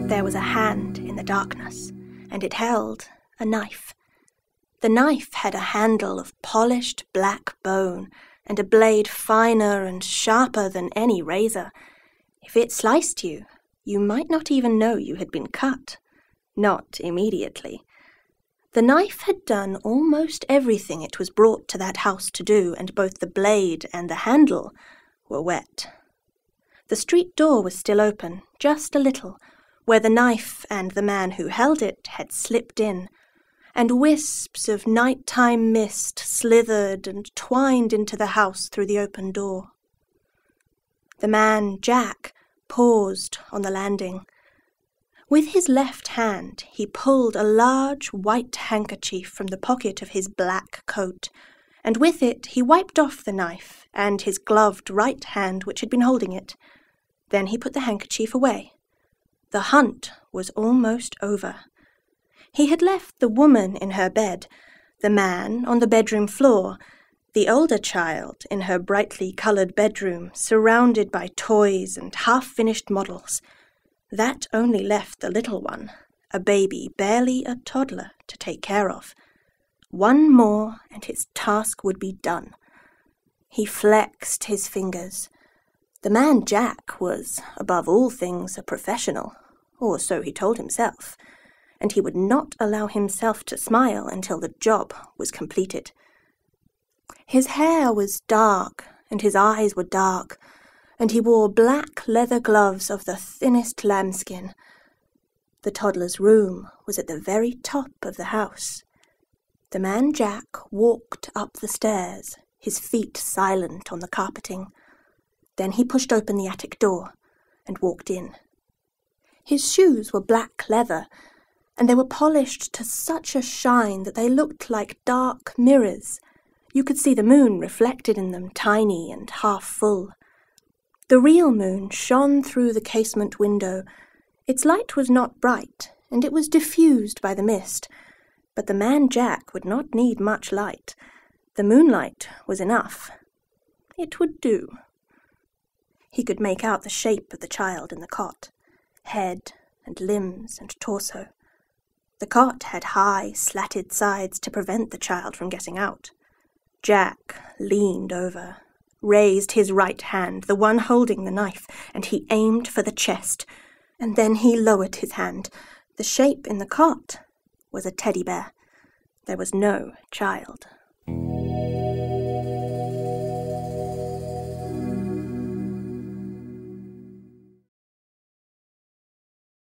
There was a hand in the darkness, and it held a knife. The knife had a handle of polished black bone, and a blade finer and sharper than any razor. If it sliced you, you might not even know you had been cut. Not immediately. The knife had done almost everything it was brought to that house to do, and both the blade and the handle were wet. The street door was still open, just a little, where the knife and the man who held it had slipped in, and wisps of night-time mist slithered and twined into the house through the open door. The man, Jack, paused on the landing. With his left hand he pulled a large white handkerchief from the pocket of his black coat, and with it he wiped off the knife and his gloved right hand which had been holding it. Then he put the handkerchief away. The hunt was almost over. He had left the woman in her bed, the man on the bedroom floor, the older child in her brightly coloured bedroom, surrounded by toys and half-finished models. That only left the little one, a baby barely a toddler, to take care of. One more and his task would be done. He flexed his fingers. The man Jack was, above all things, a professional, or so he told himself, and he would not allow himself to smile until the job was completed. His hair was dark, and his eyes were dark, and he wore black leather gloves of the thinnest lambskin. The toddler's room was at the very top of the house. The man Jack walked up the stairs, his feet silent on the carpeting. Then he pushed open the attic door and walked in. His shoes were black leather, and they were polished to such a shine that they looked like dark mirrors. You could see the moon reflected in them, tiny and half full. The real moon shone through the casement window. Its light was not bright, and it was diffused by the mist, but the man Jack would not need much light. The moonlight was enough. It would do. He could make out the shape of the child in the cot, head and limbs and torso. The cot had high, slatted sides to prevent the child from getting out. Jack leaned over, raised his right hand, the one holding the knife, and he aimed for the chest, and then he lowered his hand. The shape in the cot was a teddy bear. There was no child.